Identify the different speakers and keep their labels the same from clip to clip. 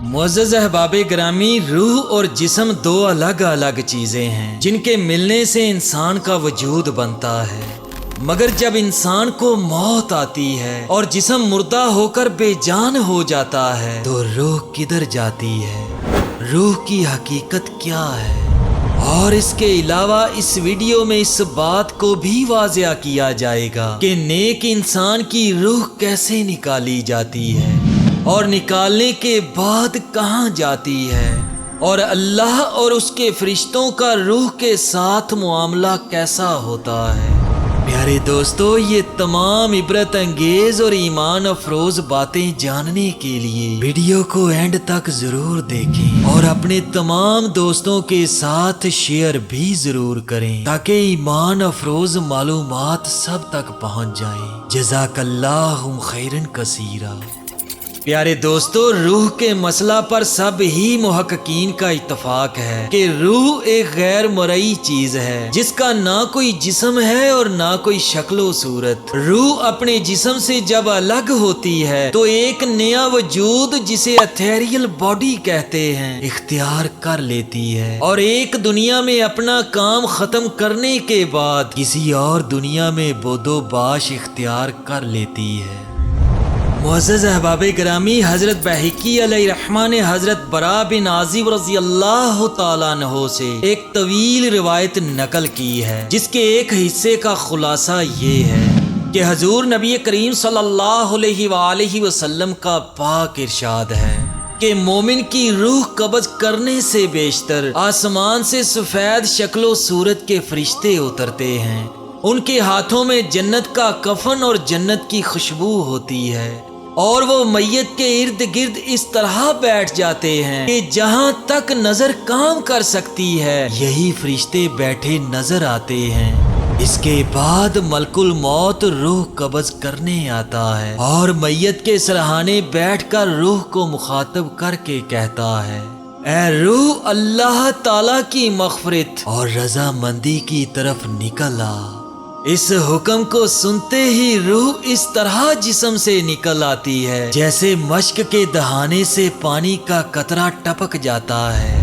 Speaker 1: معزز احباب گرامی، روح اور جسم دو الگ الگ چیزیں ہیں جن کے ملنے سے انسان کا وجود بنتا ہے، مگر جب انسان کو موت آتی ہے اور جسم مردہ ہو کر بے جان ہو جاتا ہے تو روح کدھر جاتی ہے؟ روح کی حقیقت کیا ہے؟ اور اس کے علاوہ اس ویڈیو میں اس بات کو بھی واضح کیا جائے گا کہ نیک انسان کی روح کیسے نکالی جاتی ہے اور نکالنے کے بعد کہاں جاتی ہے، اور اللہ اور اس کے فرشتوں کا روح کے ساتھ معاملہ کیسا ہوتا ہے۔ پیارے دوستو، یہ تمام عبرت انگیز اور ایمان افروز باتیں جاننے کے لیے ویڈیو کو اینڈ تک ضرور دیکھیں اور اپنے تمام دوستوں کے ساتھ شیئر بھی ضرور کریں تاکہ ایمان افروز معلومات سب تک پہنچ جائیں۔ جزاک اللہ خیرن کثیرا۔ پیارے دوستو، روح کے مسئلہ پر سب ہی محققین کا اتفاق ہے کہ روح ایک غیر مرئی چیز ہے جس کا نہ کوئی جسم ہے اور نہ کوئی شکل و صورت۔ روح اپنے جسم سے جب الگ ہوتی ہے تو ایک نیا وجود جسے ایتھیریل باڈی کہتے ہیں اختیار کر لیتی ہے، اور ایک دنیا میں اپنا کام ختم کرنے کے بعد کسی اور دنیا میں بود و باش اختیار کر لیتی ہے۔ معزز احباب گرامی، حضرت بہقی علیہ رحمٰن نے حضرت برا بن عازب رضی اللہ تعالیٰ عنہ سے ایک طویل روایت نقل کی ہے جس کے ایک حصے کا خلاصہ یہ ہے کہ حضور نبی کریم صلی اللہ علیہ وآلہ وسلم کا پاک ارشاد ہے کہ مومن کی روح قبض کرنے سے بیشتر آسمان سے سفید شکل و صورت کے فرشتے اترتے ہیں۔ ان کے ہاتھوں میں جنت کا کفن اور جنت کی خوشبو ہوتی ہے، اور وہ میت کے ارد گرد اس طرح بیٹھ جاتے ہیں کہ جہاں تک نظر کام کر سکتی ہے یہی فرشتے بیٹھے نظر آتے ہیں۔ اس کے بعد ملک الموت روح قبض کرنے آتا ہے اور میت کے سرہانے بیٹھ کر روح کو مخاطب کر کے کہتا ہے، اے روح، اللہ تعالیٰ کی مغفرت اور رضامندی کی طرف نکل آ۔ اس حکم کو سنتے ہی روح اس طرح جسم سے نکل آتی ہے جیسے مشک کے دہانے سے پانی کا قطرہ ٹپک جاتا ہے۔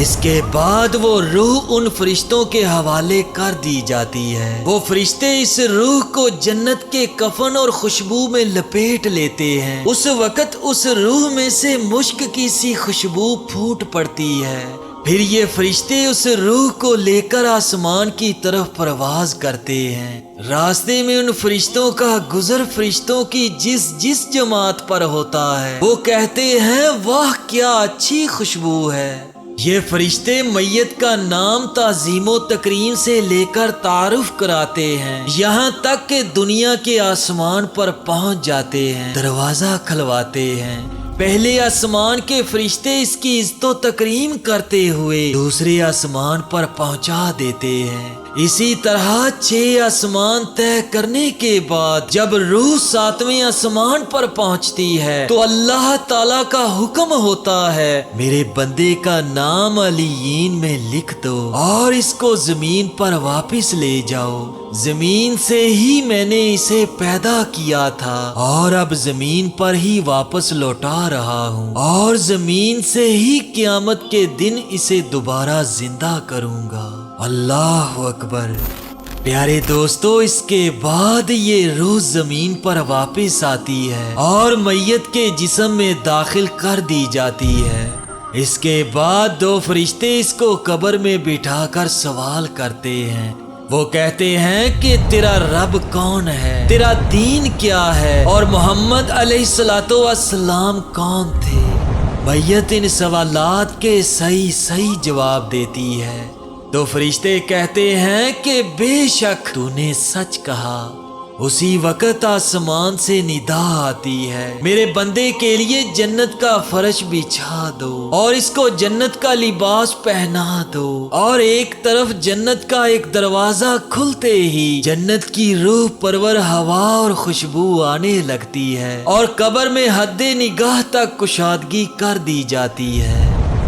Speaker 1: اس کے بعد وہ روح ان فرشتوں کے حوالے کر دی جاتی ہے۔ وہ فرشتے اس روح کو جنت کے کفن اور خوشبو میں لپیٹ لیتے ہیں۔ اس وقت اس روح میں سے مشک کی سی خوشبو پھوٹ پڑتی ہے۔ پھر یہ فرشتے اس روح کو لے کر آسمان کی طرف پرواز کرتے ہیں۔ راستے میں ان فرشتوں کا گزر فرشتوں کی جس جماعت پر ہوتا ہے وہ کہتے ہیں، واہ کیا اچھی خوشبو ہے۔ یہ فرشتے میت کا نام تعظیم و تکریم سے لے کر تعارف کراتے ہیں، یہاں تک کہ دنیا کے آسمان پر پہنچ جاتے ہیں، دروازہ کھلواتے ہیں۔ پہلے آسمان کے فرشتے اس کی عزت و تکریم کرتے ہوئے دوسرے آسمان پر پہنچا دیتے ہیں۔ اسی طرح 6 آسمان طے کرنے کے بعد جب روح 7ویں آسمان پر پہنچتی ہے تو اللہ تعالیٰ کا حکم ہوتا ہے، میرے بندے کا نام علیین میں لکھ دو اور اس کو زمین پر واپس لے جاؤ۔ زمین سے ہی میں نے اسے پیدا کیا تھا اور اب زمین پر ہی واپس لوٹا رہا ہوں، اور زمین سے ہی قیامت کے دن اسے دوبارہ زندہ کروں گا۔ اللہ اکبر۔ پیارے دوستو، اس کے بعد یہ روح زمین پر واپس آتی ہے اور میت کے جسم میں داخل کر دی جاتی ہے۔ اس کے بعد 2 فرشتے اس کو قبر میں بٹھا کر سوال کرتے ہیں۔ وہ کہتے ہیں کہ تیرا رب کون ہے، تیرا دین کیا ہے، اور محمد علیہ السلام کون تھے؟ میت ان سوالات کے صحیح جواب دیتی ہے تو فرشتے کہتے ہیں کہ بے شک تو نے سچ کہا۔ اسی وقت آسمان سے ندا آتی ہے، میرے بندے کے لیے جنت کا فرش بچھا دو اور اس کو جنت کا لباس پہنا دو۔ اور ایک طرف جنت کا ایک دروازہ کھلتے ہی جنت کی روح پرور ہوا اور خوشبو آنے لگتی ہے اور قبر میں حد نگاہ تک کشادگی کر دی جاتی ہے۔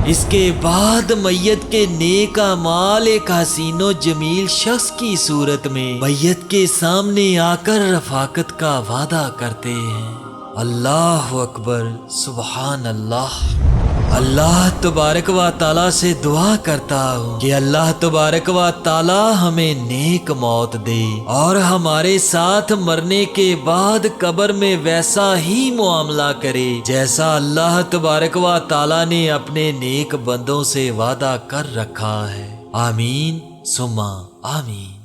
Speaker 1: اس کے بعد میت کے نیک اعمال ایک حسین و جمیل شخص کی صورت میں میت کے سامنے آ کر رفاقت کا وعدہ کرتے ہیں۔ اللہ اکبر، سبحان اللہ۔ اللہ تبارک و تعالی سے دعا کرتا ہوں کہ اللہ تبارک و تعالی ہمیں نیک موت دے اور ہمارے ساتھ مرنے کے بعد قبر میں ویسا ہی معاملہ کرے جیسا اللہ تبارک و تعالی نے اپنے نیک بندوں سے وعدہ کر رکھا ہے۔ آمین ثم آمین۔